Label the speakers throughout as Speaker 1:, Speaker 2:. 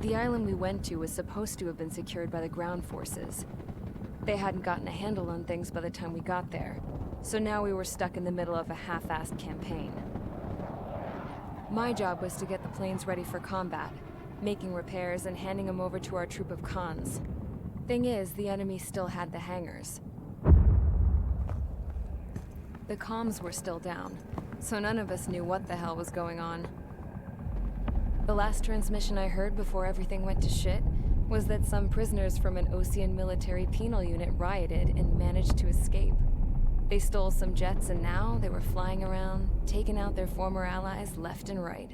Speaker 1: The island we went to was supposed to have been secured by the ground forces. They hadn't gotten a handle on things by the time we got there, so now we were stuck in the middle of a half-assed campaign. My job was to get the planes ready for combat, making repairs and handing them over to our troop of cons. Thing is, the enemy still had the hangars. The comms were still down, so none of us knew what the hell was going on. The last transmission I heard before everything went to shit was that some prisoners from an Osean military penal unit rioted and managed to escape. They stole some jets and now they were flying around, taking out their former allies left and right.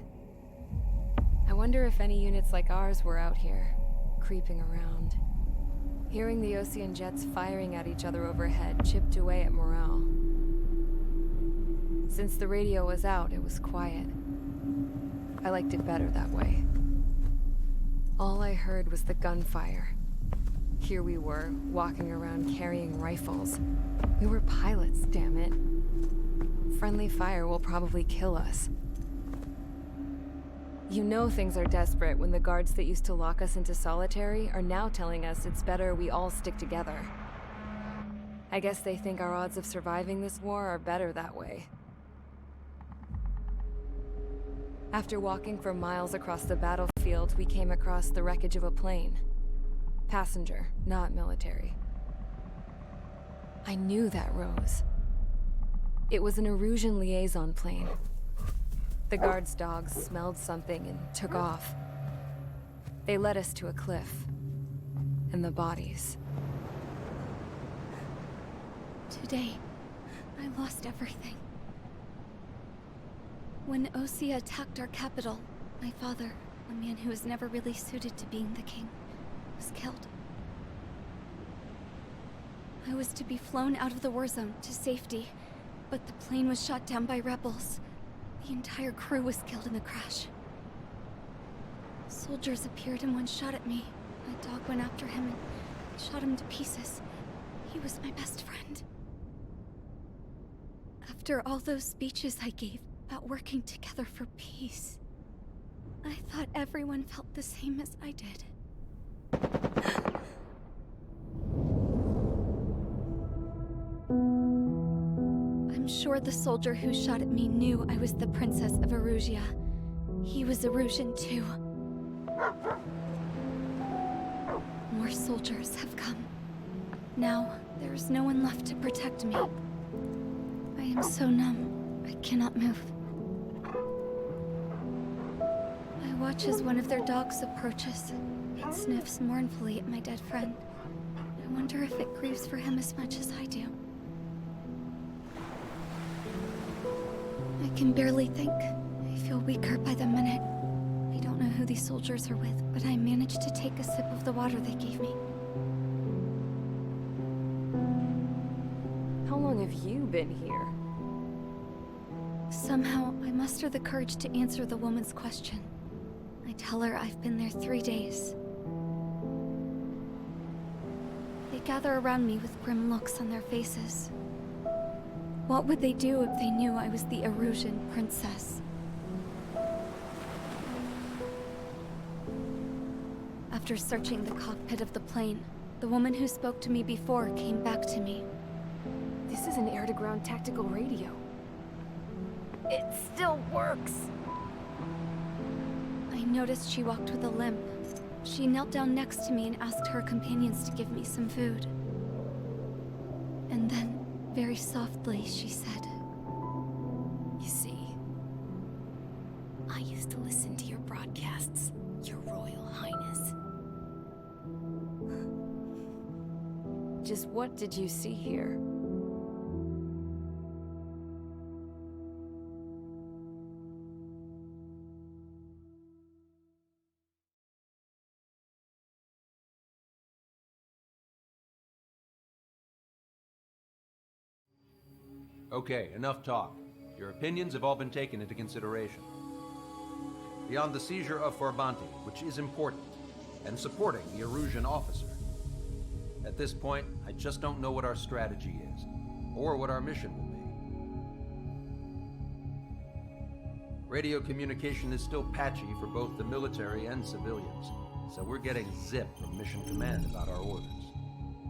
Speaker 1: I wonder if any units like ours were out here, creeping around. Hearing the Osean jets firing at each other overhead chipped away at morale. Since the radio was out, it was quiet. I liked it better that way. All I heard was the gunfire. Here we were, walking around carrying rifles. We were pilots, damn it. Friendly fire will probably kill us. You know things are desperate when the guards that used to lock us into solitary are now telling us it's better we all stick together. I guess they think our odds of surviving this war are better that way. After walking for miles across the battlefield, we came across the wreckage of a plane. Passenger, not military. I knew that rose. It was an Erusian liaison plane. The guard's dogs smelled something and took off. They led us to a cliff. And the bodies.
Speaker 2: Today, I lost everything. When Osea attacked our capital, my father, a man who was never really suited to being the king, was killed. I was to be flown out of the war zone to safety, but the plane was shot down by rebels. The entire crew was killed in the crash. Soldiers appeared and one shot at me. My dog went after him and shot him to pieces. He was my best friend. After all those speeches I gave about working together for peace, I thought everyone felt the same as I did. I'm sure the soldier who shot at me knew I was the Princess of Erusia. He was Erusian too. More soldiers have come. Now, there's no one left to protect me. I am so numb, I cannot move. I watch as one of their dogs approaches. It sniffs mournfully at my dead friend. I wonder if it grieves for him as much as I do. I can barely think. I feel weaker by the minute. I don't know who these soldiers are with, but I managed to take a sip of the water they gave me.
Speaker 1: How long have you been here?
Speaker 2: Somehow, I muster the courage to answer the woman's question. I tell her I've been there 3 days. They gather around me with grim looks on their faces. What would they do if they knew I was the Erusian princess? After searching the cockpit of the plane, the woman who spoke to me before came back to me.
Speaker 1: This is an air-to-ground tactical radio. It still works!
Speaker 2: I noticed she walked with a limp. She knelt down next to me and asked her companions to give me some food. And then, very softly, she said,
Speaker 1: You see, I used to listen to your broadcasts, Your Royal Highness. Just what did you see here?
Speaker 3: Okay, enough talk. Your opinions have all been taken into consideration. Beyond the seizure of Farbanti, which is important, and supporting the Erusian officer, at this point, I just don't know what our strategy is, or what our mission will be. Radio communication is still patchy for both the military and civilians. so we're getting zip from Mission Command about our orders.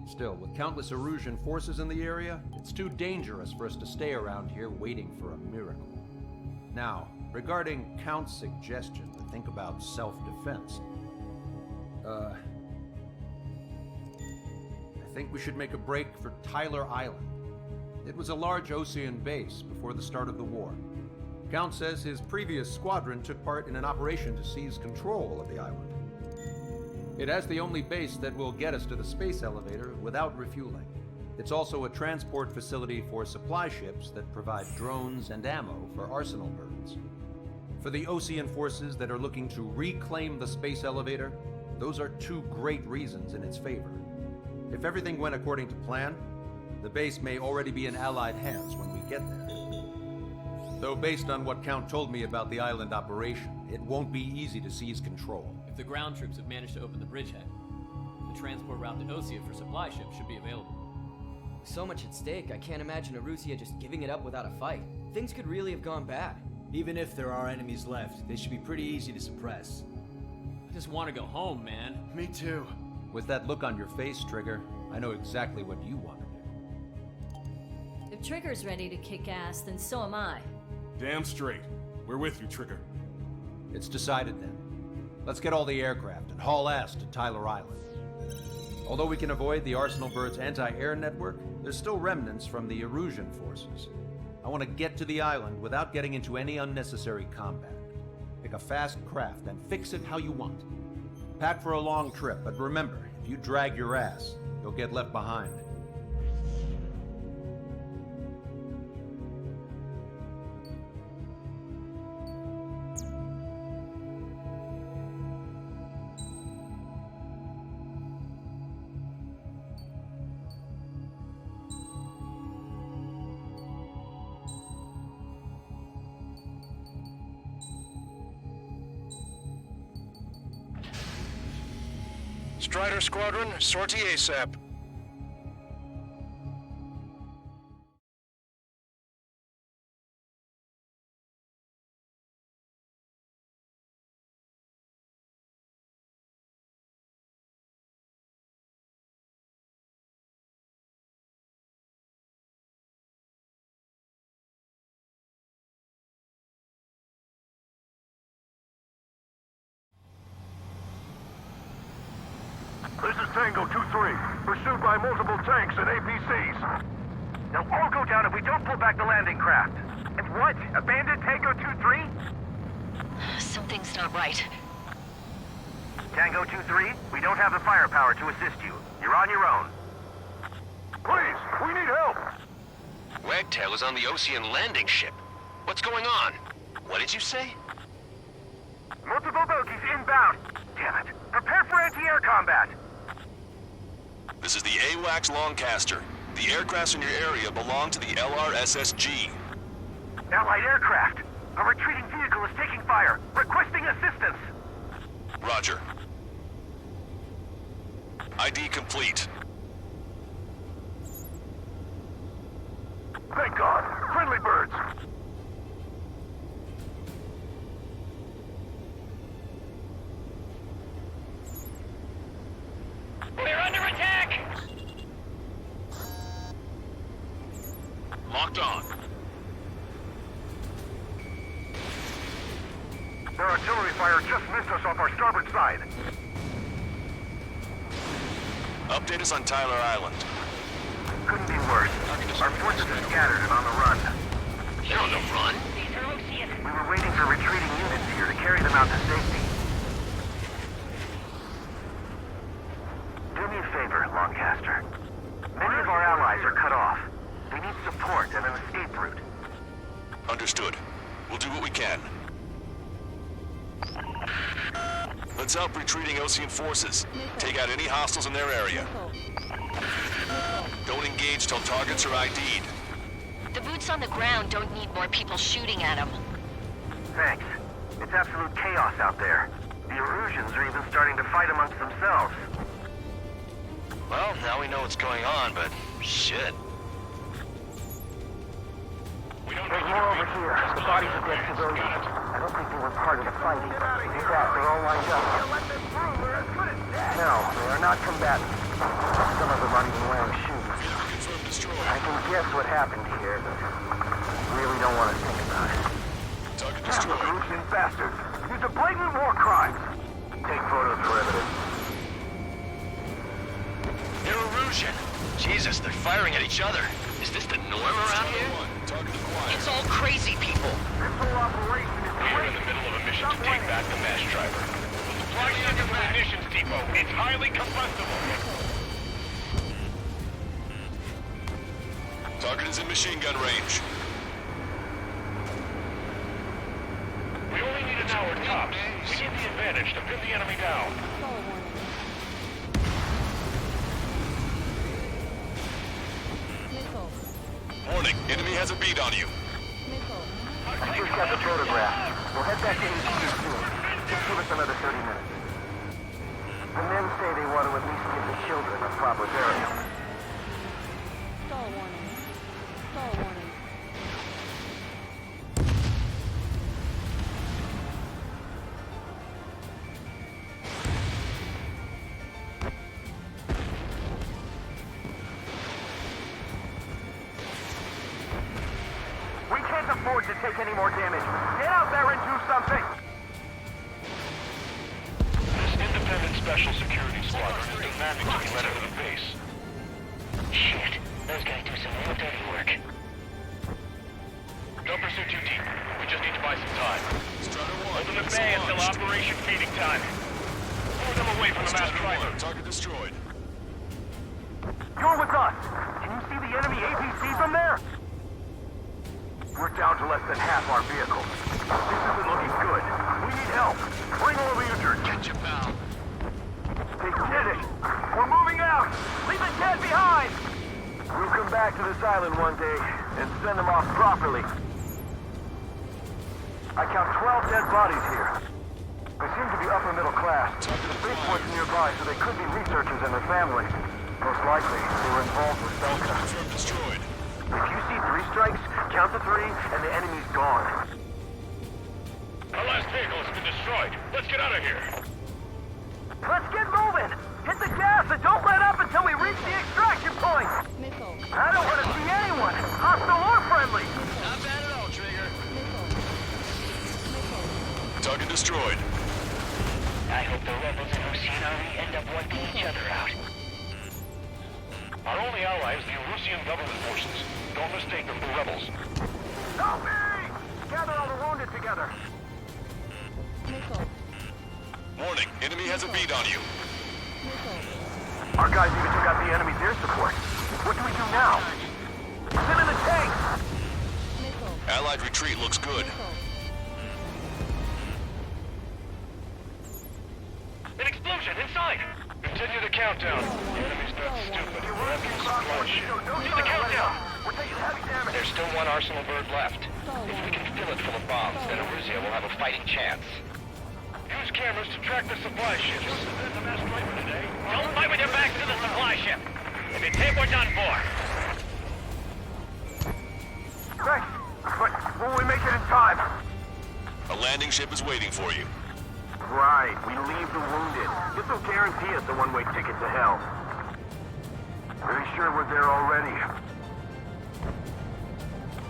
Speaker 3: Still, with countless Erusian forces in the area, it's too dangerous for us to stay around here waiting for a miracle. Now, regarding Count's suggestion to think about self-defense, I think we should make a break for Tyler Island. It was a large Osean base before the start of the war. Count says his previous squadron took part in an operation to seize control of the island. It has the only base that will get us to the space elevator without refueling. It's also a transport facility for supply ships that provide drones and ammo for arsenal birds. For the Osean forces that are looking to reclaim the space elevator, those are two great reasons in its favor. If everything went according to plan, the base may already be in Allied hands when we get there. Though based on what Count told me about the island operation, it won't be easy to seize control.
Speaker 4: If the ground troops have managed to open the bridgehead, the transport route to Osea for supply ships should be available.
Speaker 5: With so much at stake, I can't imagine Erusia just giving it up without a fight. Things could really have gone bad.
Speaker 6: Even if there are enemies left, they should be pretty easy to suppress.
Speaker 4: I just want to go home, man.
Speaker 6: Me too.
Speaker 3: With that look on your face, Trigger, I know exactly what you want to do.
Speaker 7: If Trigger's ready to kick ass, then so am I.
Speaker 8: Damn straight. We're with you, Trigger.
Speaker 3: It's decided then. Let's get all the aircraft and haul ass to Tyler Island. Although we can avoid the Arsenal Bird's anti-air network, there's still remnants from the Erusian forces. I want to get to the island without getting into any unnecessary combat. Pick a fast craft and fix it how you want. Pack for a long trip, but remember, if you drag your ass, you'll get left behind.
Speaker 9: Strider Squadron, sortie ASAP.
Speaker 10: This is Tango 2-3, pursued by multiple tanks and APCs.
Speaker 11: They'll all go down if we don't pull back the landing craft. And what? Abandon Tango 2-3?
Speaker 7: Something's not right.
Speaker 11: Tango 2-3, we don't have the firepower to assist you. You're on your own.
Speaker 10: Please, we need help!
Speaker 12: Wagtail is on the Osean landing ship. What's going on? What did you say?
Speaker 11: Multiple bogies inbound. Damn it. Prepare for anti-air combat.
Speaker 12: This is the AWACS Longcaster. The aircrafts in your area belong to the LRSSG.
Speaker 11: Allied aircraft. A retreating vehicle is taking fire. Requesting assistance.
Speaker 12: Roger. ID complete.
Speaker 10: Thank God. Friendly birds.
Speaker 11: We're under attack!
Speaker 12: Locked on.
Speaker 10: Their artillery fire just missed us off our starboard side.
Speaker 12: Update us on Tyler Island.
Speaker 11: Couldn't be worse. Our forces are scattered and on the run.
Speaker 12: They're on the run?
Speaker 11: We were waiting for retreating units here to carry them out to safety. Do me a favor, Longcaster. Many of our allies are cut off. They need support and an escape route.
Speaker 12: Understood. We'll do what we can. Let's help retreating Osean forces. Take out any hostiles in their area. Don't engage till targets are ID'd.
Speaker 7: The boots on the ground don't need more people shooting at them.
Speaker 11: Thanks. It's absolute chaos out there. The Erusians are even starting to fight amongst themselves.
Speaker 12: Well, now we know what's going on, but shit.
Speaker 9: There's more over here. The bodies of dead civilians. I don't think they were part of the fighting. Look at, they're all lined up. No, they are not combatants. Some of them aren't even wearing shoes. I can guess what happened here, but really don't want to think about it.
Speaker 12: Target destroyed.
Speaker 10: Erusian bastards. These are blatant war crimes. Take photos for evidence.
Speaker 11: They're Erusian. Jesus, they're firing at each other. Is this the norm around here? It's all crazy people.
Speaker 10: This whole operation is
Speaker 9: We're in the middle of a mission to take back the mass driver. Supply ship is a munitions depot. It's highly combustible.
Speaker 12: Target is in machine gun range.
Speaker 9: We only need an hour tops. We get the advantage to pin the enemy down.
Speaker 12: Warning, enemy has a bead on you.
Speaker 9: I
Speaker 10: just got the photograph. We'll head back to HQ soon. Just give us another 30 minutes. The men say they want to at least give the children a proper burial.
Speaker 1: Stall warning. Stall warning.
Speaker 10: We can't afford to take any more damage. Get out there and do something!
Speaker 9: This independent special security squadron is demanding to be let into the base.
Speaker 11: Shit, those guys do some real dirty work.
Speaker 9: Don't pursue too deep. We just need to buy some time.
Speaker 12: Strider 1.
Speaker 9: Open the bay until operation feeding time. Lure them away from the mass driver.
Speaker 12: Target destroyed.
Speaker 10: You're with us! Can you see the enemy APC from there? We're down to less than half our vehicles. This isn't looking good. We need help. Bring all the injured.
Speaker 11: Get your pal.
Speaker 10: They did it! We're moving out! Leave the dead behind! We'll come back to this island one day and send them off properly. I count 12 dead bodies here. They seem to be upper middle class. The spaceport's nearby, so they could be researchers and their families. Most likely, they were involved with Belka.
Speaker 12: Confirmed destroyed.
Speaker 10: If you see 3 strikes, count to 3, and the enemy's gone.
Speaker 9: Our last vehicle has been destroyed. Let's get out of here.
Speaker 10: Let's get moving! Hit the gas and don't let up until we reach the extraction point!
Speaker 1: Missile.
Speaker 10: I don't want to see anyone, hostile or friendly!
Speaker 11: Not bad at all, Trigger.
Speaker 1: Missile. Missile.
Speaker 12: Target destroyed.
Speaker 11: I hope the rebels and Oceanari end up wiping each other out.
Speaker 9: Our only ally is the Erusian government forces. Don't mistake them for rebels.
Speaker 10: Help me! Gather all the wounded together.
Speaker 1: Missile.
Speaker 12: Warning, enemy has a bead on you.
Speaker 1: Missile.
Speaker 10: Our guys even took out the enemy's air support. What do we do now? Sit in the tank!
Speaker 1: Missile.
Speaker 12: Allied retreat looks good.
Speaker 1: Missile.
Speaker 9: An explosion inside! Continue the countdown. The enemy's not stupid. We're emptying supply ship. Do the countdown!
Speaker 10: We're taking heavy damage.
Speaker 11: There's still one arsenal bird left. If we can fill it full of bombs, then Erusia will have a fighting chance.
Speaker 9: Use cameras to track the supply ships. The mass driver today.
Speaker 11: Don't fight with your back to the supply ship. If it's hit, we're done for.
Speaker 10: Thanks, but will we make it in time?
Speaker 12: A landing ship is waiting for you.
Speaker 10: Right, we leave the wounded. This will guarantee us a one-way ticket to hell. Pretty sure we're there already.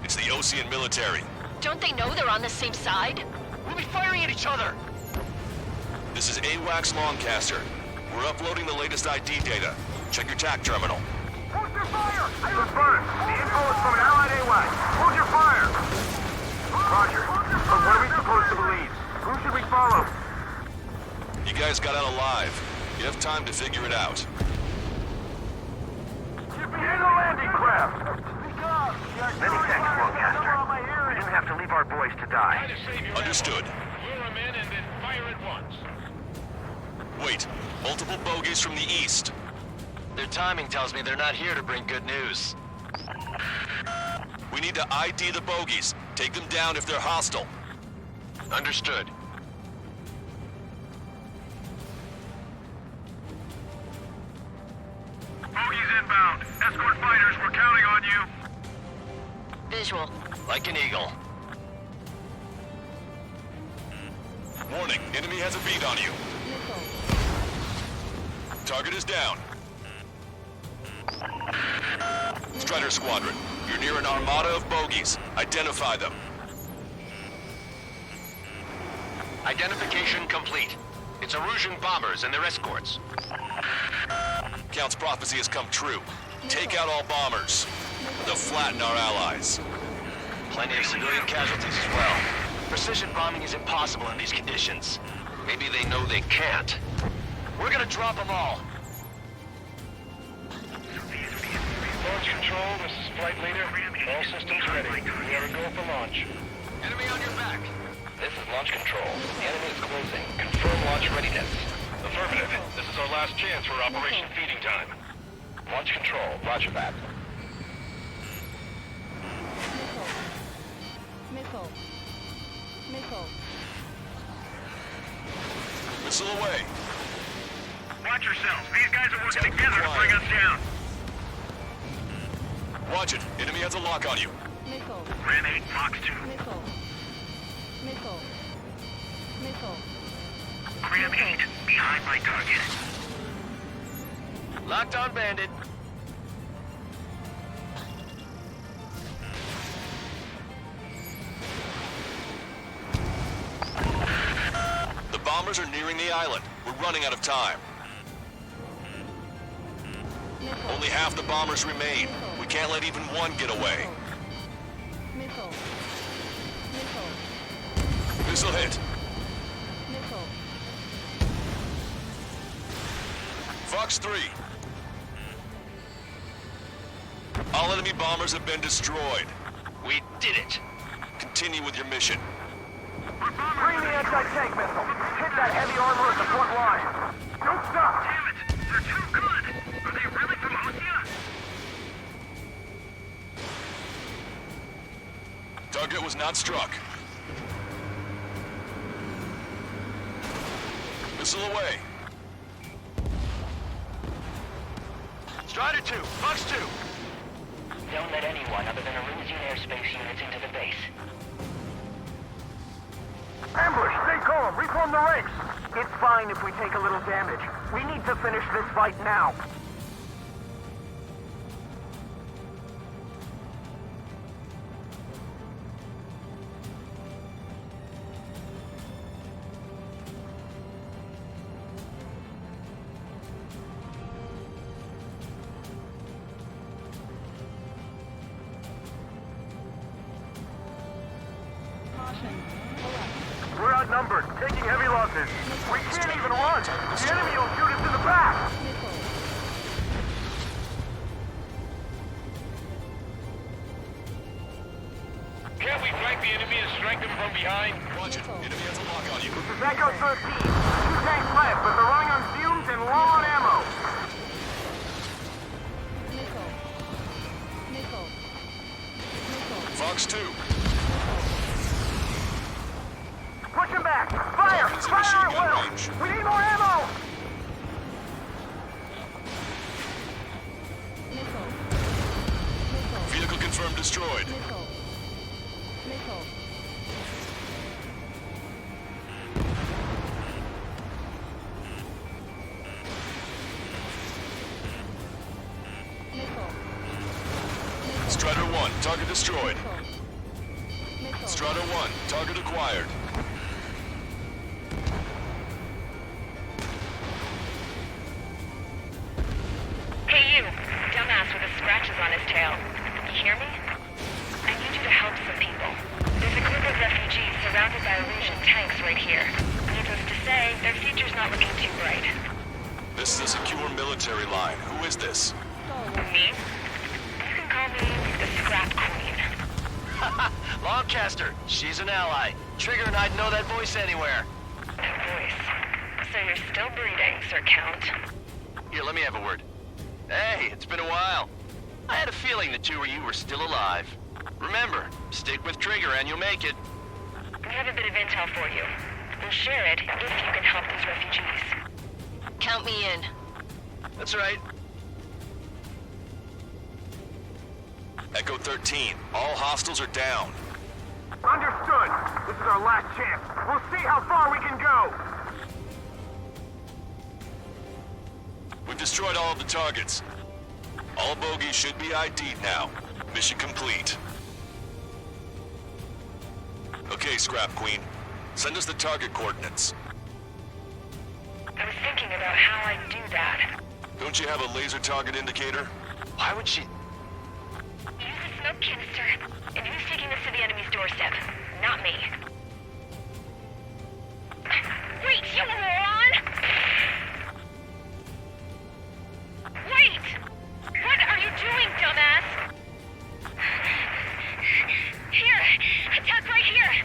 Speaker 12: It's the Ocean military.
Speaker 7: Don't they know they're on the same side?
Speaker 11: We'll be firing at each other.
Speaker 12: This is AWACS Longcaster. We're uploading the latest ID data. Check your TAC terminal.
Speaker 10: Hold your fire! Confirmed. The info is from an allied AWACS. Hold your fire! Roger. But what are we supposed to believe? Who should we follow?
Speaker 12: You guys got out alive. You have time to figure it out.
Speaker 10: Get in the landing craft! Many thanks, Longcaster. We didn't have to leave our boys to die.
Speaker 12: Understood.
Speaker 9: Lure them in and then fire at once.
Speaker 12: Wait, multiple bogies from the east.
Speaker 11: Their timing tells me they're not here to bring good news.
Speaker 12: We need to ID the bogies. Take them down if they're hostile.
Speaker 11: Understood.
Speaker 10: Bogies inbound. Escort fighters, we're counting on you.
Speaker 7: Visual.
Speaker 12: Like an eagle. Warning, enemy has a beat on you. Target is down. Strider Squadron, you're near an armada of bogies. Identify them.
Speaker 11: Identification complete. It's Erusian bombers and their escorts.
Speaker 12: Count's prophecy has come true. Take out all bombers. They'll flatten our allies.
Speaker 11: Plenty of civilian casualties as well. Precision bombing is impossible in these conditions. Maybe they know they can't. We're gonna drop them all.
Speaker 10: Launch control, this is Flight Leader. All systems ready. We are go for launch.
Speaker 11: Enemy on your back. This is launch control. The enemy is closing. Confirm launch readiness.
Speaker 10: Affirmative. This is our last chance for Operation Feeding Time.
Speaker 11: Launch control. Roger that.
Speaker 1: Missile. Missile.
Speaker 12: Missile away.
Speaker 10: Watch yourselves. These guys are working together to bring us down.
Speaker 12: Watch it. Enemy has a lock on you.
Speaker 1: Missile.
Speaker 10: Ram 8, Fox 2.
Speaker 1: Missile. Missile. Missile.
Speaker 10: Ram 8, behind my target.
Speaker 11: Locked on Bandit.
Speaker 12: The bombers are nearing the island. We're running out of time. Only half the bombers remain. We can't let even one get away.
Speaker 1: Missile. Missile.
Speaker 12: Missile hit.
Speaker 1: Missile.
Speaker 12: Fox 3. All enemy bombers have been destroyed.
Speaker 11: We did it.
Speaker 12: Continue with your mission.
Speaker 10: Bring the anti-tank missile. Hit that heavy armor at the front line. Don't stop. Damn it. They're too good. Are they really from Osea?
Speaker 12: Target was not struck. Missile away.
Speaker 11: Strider 2, Fox 2.
Speaker 7: Don't let anyone other than Erusian airspace units into the base.
Speaker 10: Ambush, stay calm. Reform the ranks. It's fine if we take a little damage. We need to finish this fight now. We're outnumbered, taking heavy losses. We can't even run. The enemy will shoot us in the back. Can't we flank the enemy and strike them from behind?
Speaker 12: Watch it. Enemy has a lock on you.
Speaker 10: This is Echo 13. 2 tanks left, but they're running on fumes and low on ammo.
Speaker 1: Missile. Missile. Missile.
Speaker 12: Fox 2.
Speaker 10: Push him back. Fire!
Speaker 12: Dolphins in
Speaker 10: Fire
Speaker 12: machine
Speaker 10: at
Speaker 12: gun
Speaker 10: will!
Speaker 12: range.
Speaker 10: We need more ammo!
Speaker 1: Missile. Missile.
Speaker 12: Vehicle confirmed destroyed.
Speaker 1: Missile. Missile. Missile.
Speaker 12: Strider 1, target destroyed.
Speaker 1: Missile.
Speaker 12: Strider 1, target acquired.
Speaker 7: Hey you, dumbass with the scratches on his tail. You hear me? I need you to help some people. There's a group of refugees surrounded by Erusian tanks right here. Needless to say, their future's not looking too bright.
Speaker 12: This is a secure military line. Who is this?
Speaker 7: Me? You can call me the Scrap Queen.
Speaker 11: Lancaster, she's an ally. Trigger and I'd know that voice anywhere.
Speaker 7: That voice. So you're still breeding, Sir Count.
Speaker 11: Here, let me have a word. Hey, it's been a while. I had a feeling the two of you were still alive. Remember, stick with Trigger and you'll make it.
Speaker 7: We have a bit of intel for you. We'll share it if you can help these refugees.
Speaker 1: Count me in.
Speaker 11: That's right.
Speaker 12: Echo 13, all hostiles are down.
Speaker 10: Understood. This is our last chance. We'll see how far we can go.
Speaker 12: We've destroyed all of the targets. All bogies should be ID'd now. Mission complete. Okay, Scrap Queen. Send us the target coordinates.
Speaker 7: I was thinking about how I'd do that.
Speaker 12: Don't you have a laser target indicator?
Speaker 11: Why would she...
Speaker 7: Use the smoke canister. And who's taking this to the enemy's doorstep? Not me. Wait, you moron! Wait! What are you doing, dumbass? Here! Attack right here!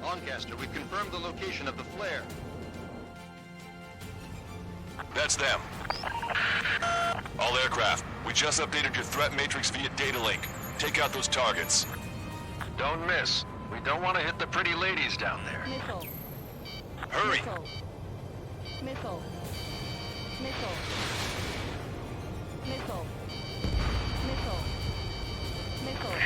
Speaker 3: Lancaster, we've confirmed the location of the flare.
Speaker 12: That's them. All aircraft, we just updated your threat matrix via data link. Take out those targets.
Speaker 11: Don't miss. We don't want to hit the pretty ladies down there.
Speaker 13: Missile.
Speaker 12: Hurry!
Speaker 13: Missile. Missile. Missile. Missile. Missile. Missile.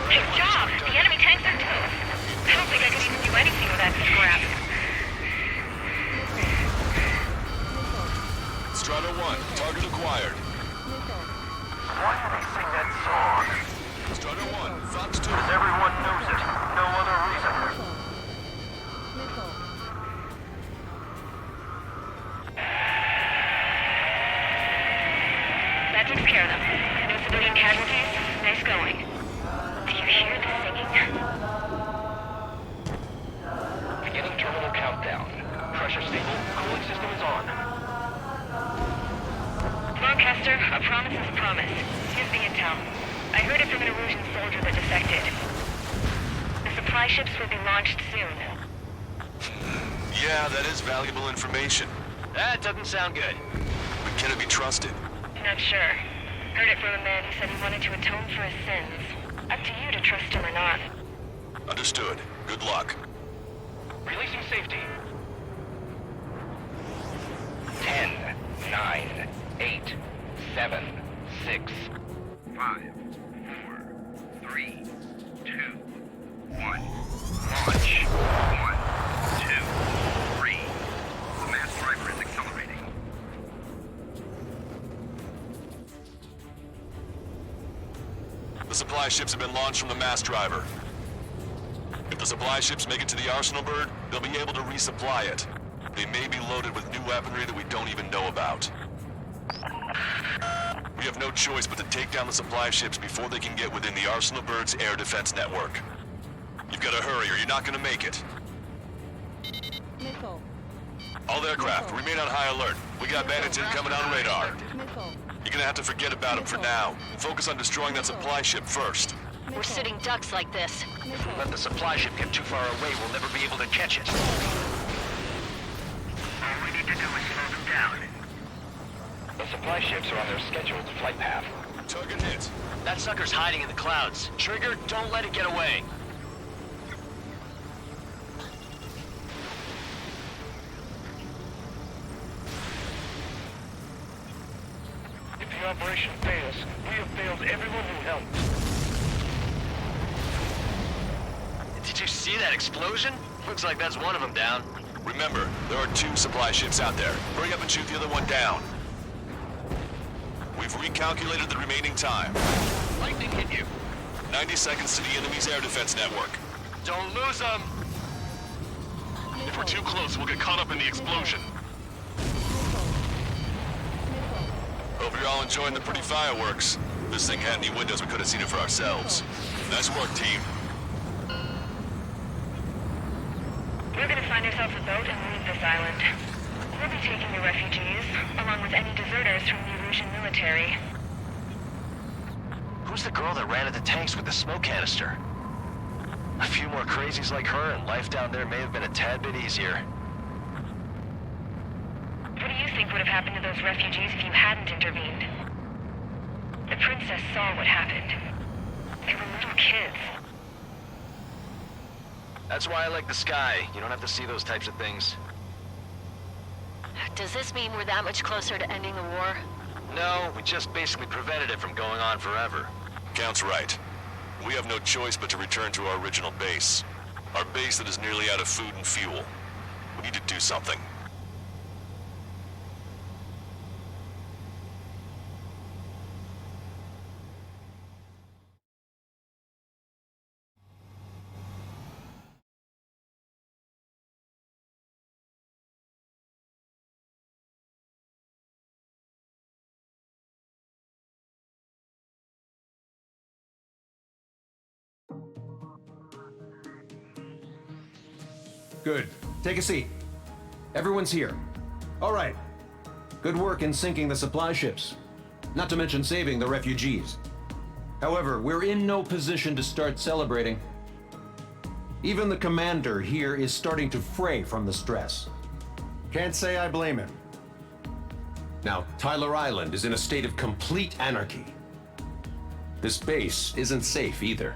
Speaker 7: Good job! The enemy tanks are toast. I don't think I could even do anything with that scrap.
Speaker 12: Strata 1, target acquired.
Speaker 10: Why do they sing that song?
Speaker 12: Strata 1, Fox 2.
Speaker 10: Because everyone knows it. No other reason.
Speaker 7: That takes care of them. No civilian casualties. Nice going. Do you hear the singing?
Speaker 10: Beginning terminal countdown. Pressure stable. Cooling system is on.
Speaker 7: Lancaster, a promise is a promise. Here's the intel. I heard it from an Erusian soldier that defected. The supply ships will be launched soon.
Speaker 12: Yeah, that is valuable information.
Speaker 11: That doesn't sound good.
Speaker 12: But can it be trusted?
Speaker 7: Not sure. Heard it from a man who said he wanted to atone for his sins. Up to you to trust him or not.
Speaker 12: Understood. Good luck.
Speaker 10: Releasing safety. 10, 9, 8, 7, 6, 5, 4, 3, 2, 1. Launch. 1, 2, 3. The mass driver is accelerating.
Speaker 12: The supply ships have been launched from the mass driver. If the supply ships make it to the Arsenal Bird, they'll be able to resupply it. They may be loaded with new weaponry that we don't even know about. We have no choice but to take down the supply ships before they can get within the Arsenal Bird's air defense network. You've got to hurry or you're not going to make it.
Speaker 13: Missile.
Speaker 12: All aircraft, remain on high alert. We got bandits incoming on radar.
Speaker 13: Missile.
Speaker 12: You're gonna have to forget about them for now. Focus on destroying that supply ship first.
Speaker 7: We're sitting ducks like this.
Speaker 11: If we let the supply ship get too far away, we'll never be able to catch it.
Speaker 10: All we need to do is slow them down. The supply ships are on their scheduled flight path.
Speaker 12: Target hit.
Speaker 11: That sucker's hiding in the clouds. Trigger, don't let it get away.
Speaker 10: If the operation fails, we have failed everyone who helped.
Speaker 11: Did you see that explosion? Looks like that's one of them down.
Speaker 12: Remember, there are 2 supply ships out there. Hurry up and shoot the other one down. We've recalculated the remaining time.
Speaker 11: Lightning hit you.
Speaker 12: 90 seconds to the enemy's air defense network.
Speaker 11: Don't lose them.
Speaker 12: If we're too close, we'll get caught up in the explosion. Hope you're all enjoying the pretty fireworks. This thing had any windows, we could have seen it for ourselves. Nice work, team.
Speaker 7: We're gonna find ourselves a boat and leave this island. We'll be taking the refugees, along with any deserters from the Erusian military.
Speaker 11: Who's the girl that ran at the tanks with the smoke canister? A few more crazies like her, and life down there may have been a tad bit easier.
Speaker 7: What do you think would have happened to those refugees if you hadn't intervened? The princess saw what happened. They were little kids.
Speaker 11: That's why I like the sky. You don't have to see those types of things.
Speaker 7: Does this mean we're that much closer to ending the war?
Speaker 11: No, we just basically prevented it from going on forever.
Speaker 12: Count's right. We have no choice but to return to our original base. Our base that is nearly out of food and fuel. We need to do something.
Speaker 3: Good. Take a seat. Everyone's here. All right. Good work in sinking the supply ships. Not to mention saving the refugees. However, we're in no position to start celebrating. Even the commander here is starting to fray from the stress.
Speaker 14: Can't say I blame him.
Speaker 3: Now, Tyler Island is in a state of complete anarchy. This base isn't safe either.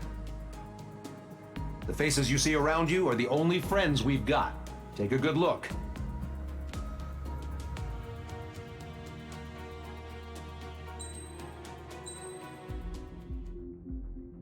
Speaker 3: The faces you see around you are the only friends we've got. Take a good look.